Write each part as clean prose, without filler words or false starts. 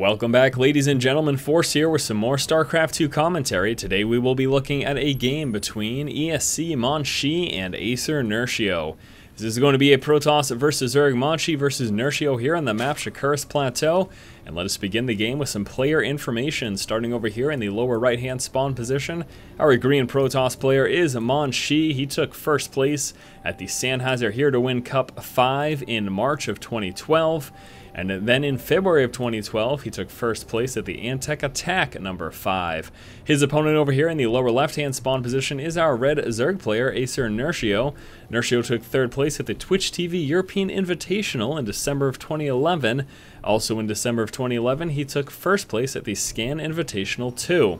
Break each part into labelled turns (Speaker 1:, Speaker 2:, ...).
Speaker 1: Welcome back, ladies and gentlemen. Force here with some more StarCraft 2 commentary. Today we will be looking at a game between ESC Monchi and Acer Nerchio. This is going to be a Protoss versus Zerg. Monchi versus Nerchio here on the map Shakuris Plateau. And let us begin the game with some player information. Starting over here in the lower right hand spawn position, our green Protoss player is Monchi. He took first place at the Sennheiser here to win Cup 5 in March of 2012. And then in February of 2012, he took first place at the Antec Attack number 5. His opponent over here in the lower left-hand spawn position is our red Zerg player, Acer Nerchio. Nerchio took third place at the Twitch TV European Invitational in December of 2011. Also in December of 2011, he took first place at the Scan Invitational 2.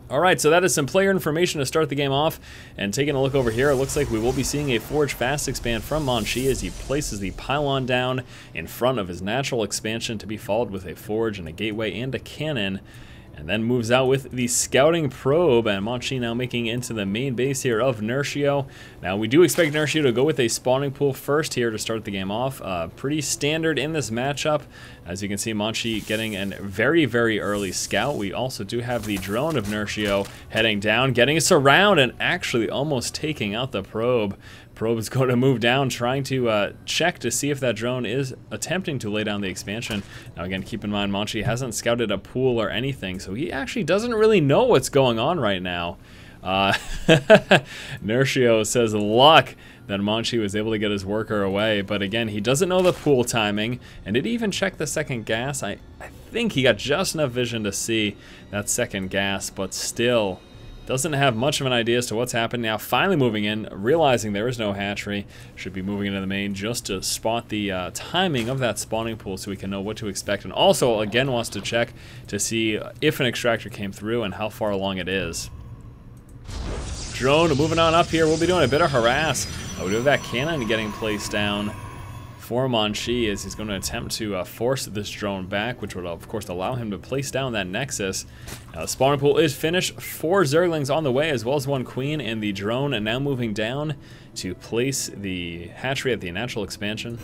Speaker 1: Alright, so that is some player information to start the game off, and taking a look over here, it looks like we will be seeing a Forge Fast expand from Monchi as he places the pylon down in front of his natural expansion to be followed with a Forge and a Gateway and a Cannon, and then moves out with the Scouting Probe, and Monchi now making into the main base here of Nerchio. Now we do expect Nerchio to go with a spawning pool first here to start the game off. Pretty standard in this matchup. As you can see, Monchi getting a very, very early scout. We also do have the drone of Nerchio heading down, getting us around, and actually almost taking out the probe. Probe is going to move down, trying to check to see if that drone is attempting to lay down the expansion. Now again, keep in mind, Monchi hasn't scouted a pool or anything, so he actually doesn't really know what's going on right now. Nerchio says luck that Monchi was able to get his worker away, but again, he doesn't know the pool timing, and did he even check the second gas? I think he got just enough vision to see that second gas, but still doesn't have much of an idea as to what's happened. Now finally moving in, realizing there is no hatchery, should be moving into the main just to spot the timing of that spawning pool so we can know what to expect, and also again wants to check to see if an extractor came through and how far along it is. Drone moving on up here. We'll be doing a bit of harass. We do have that cannon getting placed down for Monchi as he's going to attempt to force this drone back, which would of course allow him to place down that Nexus. The spawning pool is finished. 4 Zerglings on the way as well as 1 Queen, and the drone now moving down to place the hatchery at the natural expansion.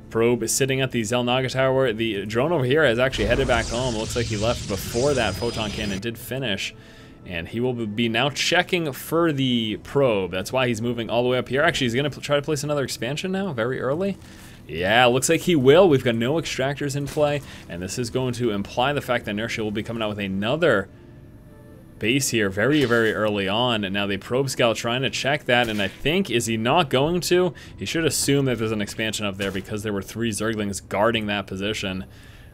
Speaker 1: Probe is sitting at the Xel'Naga Tower. The drone over here has actually headed back home. It looks like he left before that photon cannon did finish. And he will be now checking for the probe. That's why he's moving all the way up here. Actually, he's going to try to place another expansion now, very early. Yeah, looks like he will. We've got no extractors in play, and this is going to imply the fact that Nerchio will be coming out with another base here very, very early on. And now the probe scout trying to check that, and I think, is he not going to? He should assume that there's an expansion up there because there were 3 Zerglings guarding that position.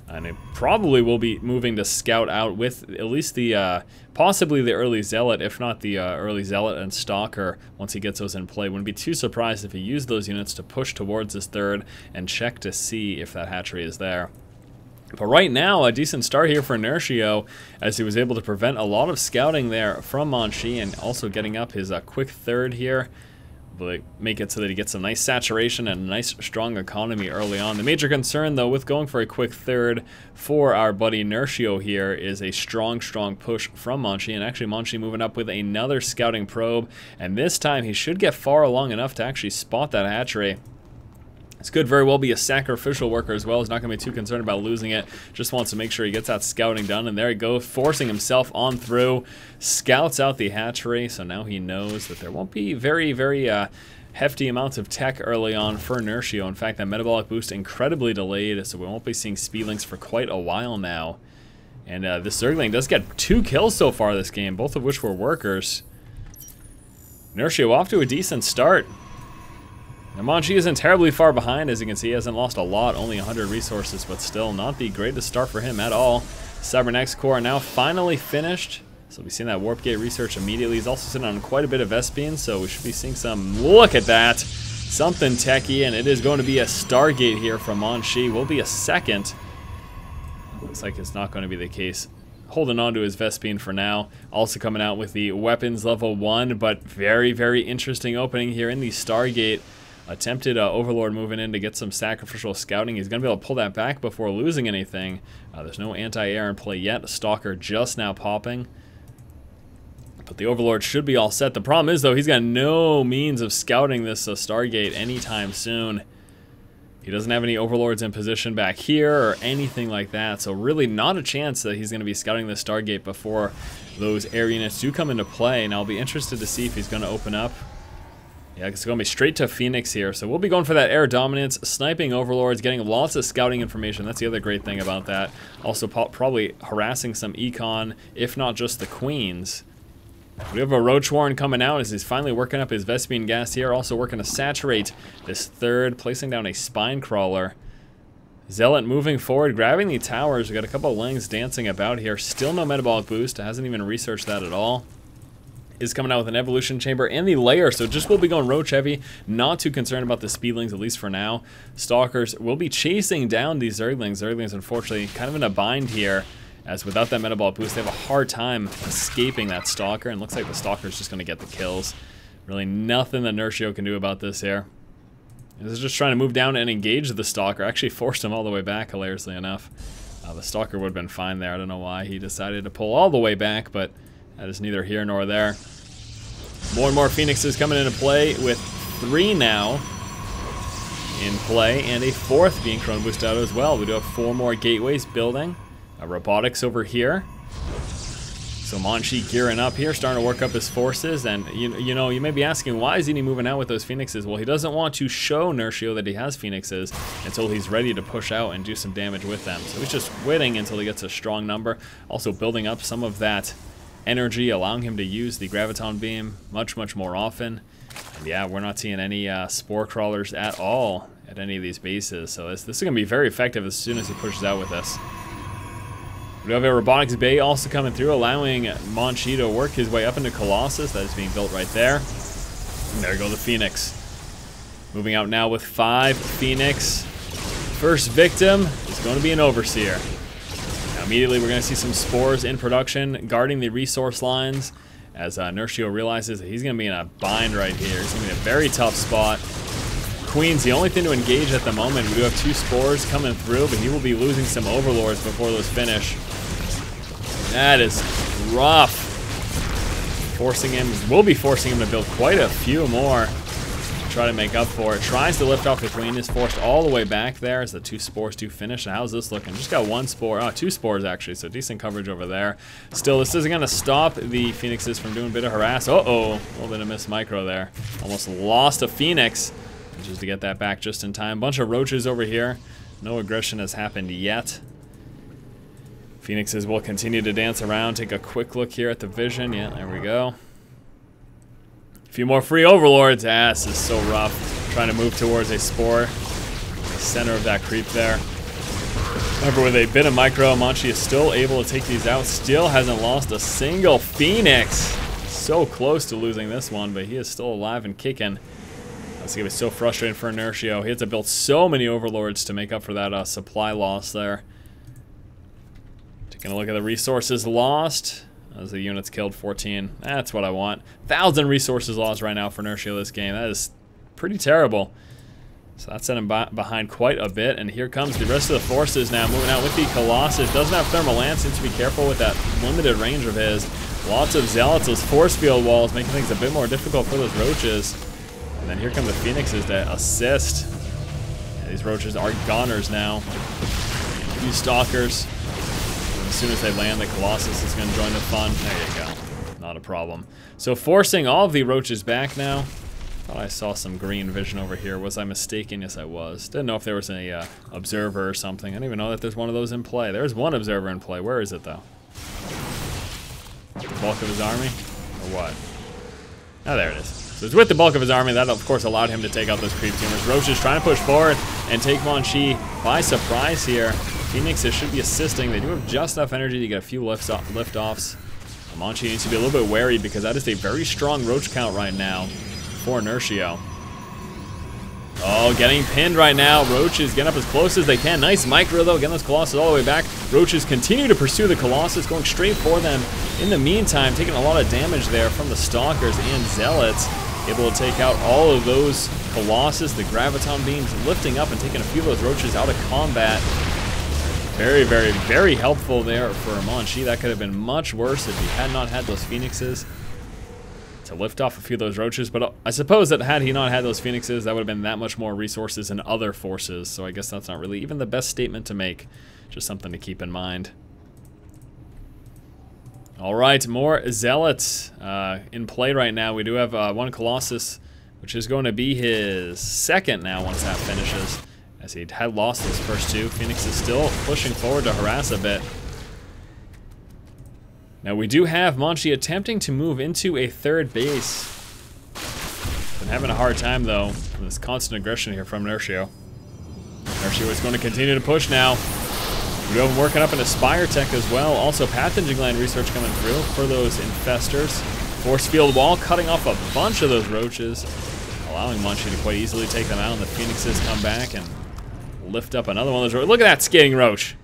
Speaker 1: And it probably will be moving to scout out with at least the, possibly the early Zealot, if not the early Zealot and Stalker, once he gets those in play. Wouldn't be too surprised if he used those units to push towards his third and check to see if that hatchery is there. But right now, a decent start here for Nerchio, as he was able to prevent a lot of scouting there from Monchi, and also getting up his quick third here. Make it so that he gets some nice saturation and a nice strong economy early on. The major concern though with going for a quick third for our buddy Nerchio here is a strong push from Monchi, and actually Monchi moving up with another scouting probe, and this time he should get far along enough to actually spot that hatchery. This could very well be a sacrificial worker as well. He's not going to be too concerned about losing it. Just wants to make sure he gets that scouting done. And there he goes, forcing himself on through. Scouts out the hatchery. So now he knows that there won't be very, very hefty amounts of tech early on for Nerchio. In fact, that metabolic boost incredibly delayed. So we won't be seeing speedlings for quite a while now. And this Zergling does get 2 kills so far this game, both of which were workers. Nerchio off to a decent start. Now Monchi isn't terribly far behind. As you can see, he hasn't lost a lot, only 100 resources, but still not the greatest start for him at all. Cybernetics core now finally finished, so we'll be seeing that Warp Gate research immediately. He's also sitting on quite a bit of Vespene, so we should be seeing some, look at that, something techie, and it is going to be a Stargate here from Monchi. Will be a second. Looks like it's not going to be the case. Holding on to his Vespene for now. Also coming out with the weapons level 1, but very, very interesting opening here in the Stargate. Attempted Overlord moving in to get some sacrificial scouting. He's going to be able to pull that back before losing anything. There's no anti-air in play yet. Stalker just now popping. But the Overlord should be all set. The problem is, though, he's got no means of scouting this Stargate anytime soon. He doesn't have any overlords in position back here or anything like that, so really not a chance that he's going to be scouting the Stargate before those air units do come into play. And I'll be interested to see if he's going to open up. Yeah, it's going to be straight to Phoenix here, so we'll be going for that air dominance, sniping overlords, getting lots of scouting information. That's the other great thing about that. Also probably harassing some econ, if not just the queens. We have a Roach Warren coming out as he's finally working up his Vespene gas here. Also working to saturate this third, placing down a Spine Crawler. Zealot moving forward, grabbing the towers. We got a couple of Lings dancing about here. Still no metabolic boost. Hasn't even researched that at all. Is coming out with an evolution chamber and the layer, so just will be going roach heavy. Not too concerned about the speedlings, at least for now. Stalkers will be chasing down these Zerglings. Zerglings, unfortunately, kind of in a bind here, as without that metabolic boost, they have a hard time escaping that Stalker, and looks like the Stalker's just going to get the kills. Really nothing that Nerchio can do about this here. This is just trying to move down and engage the Stalker. Actually forced him all the way back, hilariously enough. The Stalker would have been fine there. I don't know why he decided to pull all the way back, but that is neither here nor there. More and more Phoenixes coming into play, with 3 now in play, and a 4th being chrono boosted out as well. We do have 4 more gateways building. Robotics over here. So monchi gearing up here, starting to work up his forces, and you know, you may be asking, why is he moving out with those Phoenixes? Well, he doesn't want to show Nerchio that he has Phoenixes until he's ready to push out and do some damage with them. So he's just waiting until he gets a strong number. Also building up some of that energy, allowing him to use the Graviton Beam much more often. And yeah, we're not seeing any Spore Crawlers at all at any of these bases, so this is going to be very effective as soon as he pushes out with this. We have a Robotics Bay also coming through, allowing monchi to work his way up into Colossus. That is being built right there. And there go the Phoenix. Moving out now with 5 Phoenix. First victim is going to be an Overseer. Now immediately we're going to see some Spores in production, guarding the resource lines, as Nerchio realizes that he's going to be in a bind right here. He's going to be in a very tough spot. Queen's the only thing to engage at the moment. We do have 2 Spores coming through, but he will be losing some Overlords before those finish. That is rough. We'll be forcing him to build quite a few more to try to make up for it. Tries to lift off the Queen, is forced all the way back there as the 2 Spores do finish. And how's this looking? Just got 1 Spore, 2 Spores actually, so decent coverage over there. Still, this isn't going to stop the Phoenixes from doing a bit of harass. Uh-oh, a little bit of missed micro there. Almost lost a Phoenix. Just to get that back just in time. Bunch of roaches over here. No aggression has happened yet. Phoenixes will continue to dance around. Take a quick look here at the vision. Yeah, there we go. A few more free Overlords. This is so rough. Trying to move towards a Spore. The center of that creep there. However, with a bit of micro, monchi is still able to take these out. Still hasn't lost a single Phoenix. So close to losing this one, but he is still alive and kicking. That's going to be so frustrating for Nerchio. He had to build so many Overlords to make up for that supply loss there. Taking a look at the resources lost. As the units killed, 14. That's what I want. 1,000 resources lost right now for Nerchio this game. That is pretty terrible. So that's set him behind quite a bit. And here comes the rest of the forces now moving out with the Colossus. Doesn't have Thermal Lance. Needs to be careful with that limited range of his. Lots of Zealots. Those force field walls making things a bit more difficult for those roaches. And then here come the Phoenixes to assist. Yeah, these roaches are goners now. These Stalkers. And as soon as they land, the Colossus is going to join the fun. There you go. Not a problem. So forcing all of the roaches back now. Thought I saw some green vision over here. Was I mistaken? Yes, I was. Didn't know if there was an observer or something. I didn't even know that there's one of those in play. There's one observer in play. Where is it, though? The bulk of his army? Or what? Oh, there it is. So it's with the bulk of his army. That, of course, allowed him to take out those creep tumors. Roach is trying to push forward and take monchi by surprise here. Phoenixes should be assisting. They do have just enough energy to get a few lift-offs. Monchi needs to be a little bit wary because that is a very strong roach count right now for Nerchio. Oh, getting pinned right now. Roaches getting up as close as they can. Nice micro, though. Getting those Colossus all the way back. Roaches continue to pursue the Colossus, going straight for them. In the meantime, taking a lot of damage there from the Stalkers and Zealots. Able to take out all of those Colossus, the Graviton Beams, lifting up and taking a few of those roaches out of combat. Very helpful there for monchi. That could have been much worse if he had not had those Phoenixes to lift off a few of those roaches, but I suppose that had he not had those phoenixes, that would have been that much more resources and other forces, so I guess that's not really even the best statement to make. Just something to keep in mind. Alright, more Zealots in play right now. We do have one Colossus, which is going to be his second now once that finishes, as he had lost his first two. Phoenix is still pushing forward to harass a bit. Now we do have monchi attempting to move into a third base. Been having a hard time though from this constant aggression here from Nerchio. Nerchio is going to continue to push now. We do have him working up into Spire Tech as well. Also pathogen gland research coming through for those infestors. Force field wall cutting off a bunch of those roaches, allowing monchi to quite easily take them out, and the phoenixes come back and lift up another one of those roaches. Look at that skating roach!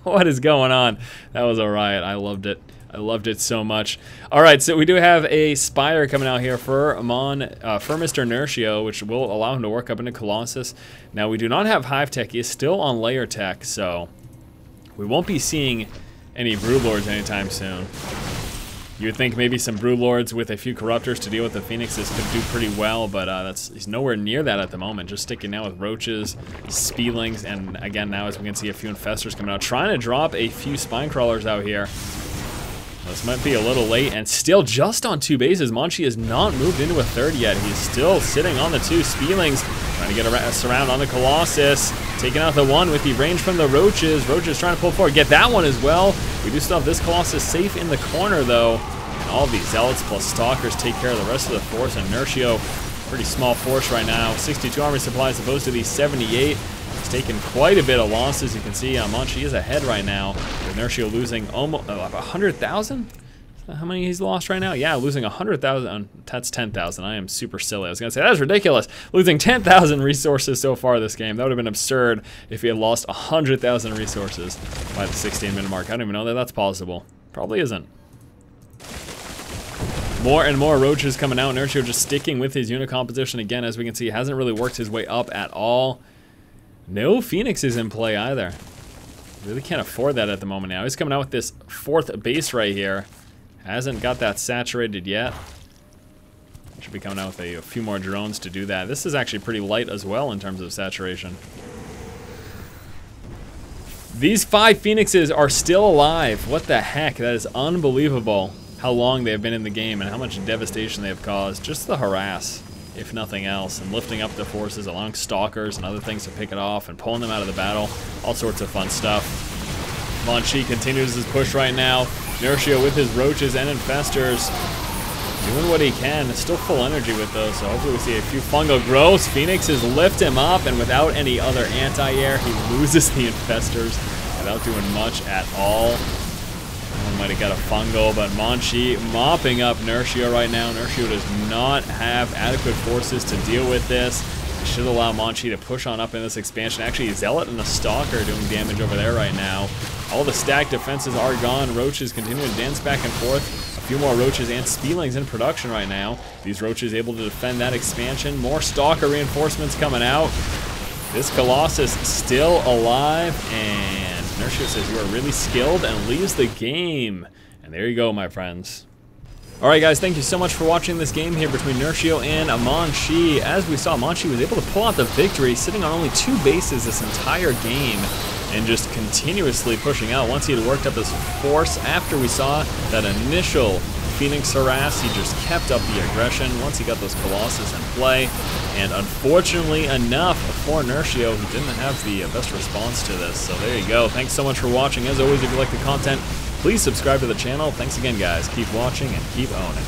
Speaker 1: What is going on? That was a riot. I loved it. I loved it so much. All right, so we do have a Spire coming out here for Mr. Nerchio, which will allow him to work up into Colossus. Now, we do not have Hive Tech. He is still on Layer Tech, so we won't be seeing any Broodlords anytime soon. You would think maybe some Broodlords with a few Corruptors to deal with the Phoenixes could do pretty well, but he's nowhere near that at the moment. Just sticking now with Roaches, Spielings, and again now as we can see a few Infestors coming out. Trying to drop a few Spine Crawlers out here. This might be a little late, and still just on 2 bases. Monchi has not moved into a third yet. He's still sitting on the 2 Spielings, trying to get a surround on the Colossus. Taking out the 1 with the range from the Roaches. Roaches trying to pull forward, get that one as well. We do still have this Colossus safe in the corner though. And all of these Zealots plus Stalkers take care of the rest of the force, and Nerchio, pretty small force right now. 62 army supply as opposed to the 78. He's taken quite a bit of losses. You can see monchi is ahead right now, with Nerchio losing almost 100,000? How many he's lost right now? Yeah, losing 100,000. That's 10,000. I am super silly. I was going to say, that's ridiculous. Losing 10,000 resources so far this game. That would have been absurd if he had lost 100,000 resources by the 16-minute mark. I don't even know that that's possible. Probably isn't. More and more roaches coming out. Nerchio just sticking with his unit composition again. As we can see, hasn't really worked his way up at all. No Phoenixes in play either. Really can't afford that at the moment now. He's coming out with this 4th base right here. Hasn't got that saturated yet. Should be coming out with a few more drones to do that. This is actually pretty light as well in terms of saturation. These 5 Phoenixes are still alive. What the heck? That is unbelievable how long they've been in the game and how much devastation they have caused. Just the harass, if nothing else, and lifting up the forces, allowing Stalkers and other things to pick it off and pulling them out of the battle. All sorts of fun stuff. Monchi continues his push right now. Nerchio with his Roaches and Infestors doing what he can. Still full energy with those, so hopefully we see a few fungal growths. Phoenixes lift him up, and without any other anti-air, he loses the Infestors without doing much at all. One might have got a fungal, but monchi mopping up Nerchio right now. Nerchio does not have adequate forces to deal with this. It should allow monchi to push on up in this expansion. Actually, Zealot and a Stalker doing damage over there right now. All the stacked defenses are gone. Roaches continue to dance back and forth. A few more Roaches and Spielings in production right now. These Roaches able to defend that expansion. More Stalker reinforcements coming out. This Colossus still alive, and Nerchio says you are really skilled and leaves the game. And there you go, my friends. Alright guys, thank you so much for watching this game here between Nerchio and monchi. As we saw, monchi was able to pull out the victory, sitting on only 2 bases this entire game, and just continuously pushing out. Once he had worked up his force, after we saw that initial Phoenix harass, he just kept up the aggression once he got those Colossus in play. And unfortunately enough for Nerchio, he didn't have the best response to this. So there you go. Thanks so much for watching. As always, if you like the content, please subscribe to the channel. Thanks again, guys. Keep watching and keep owning.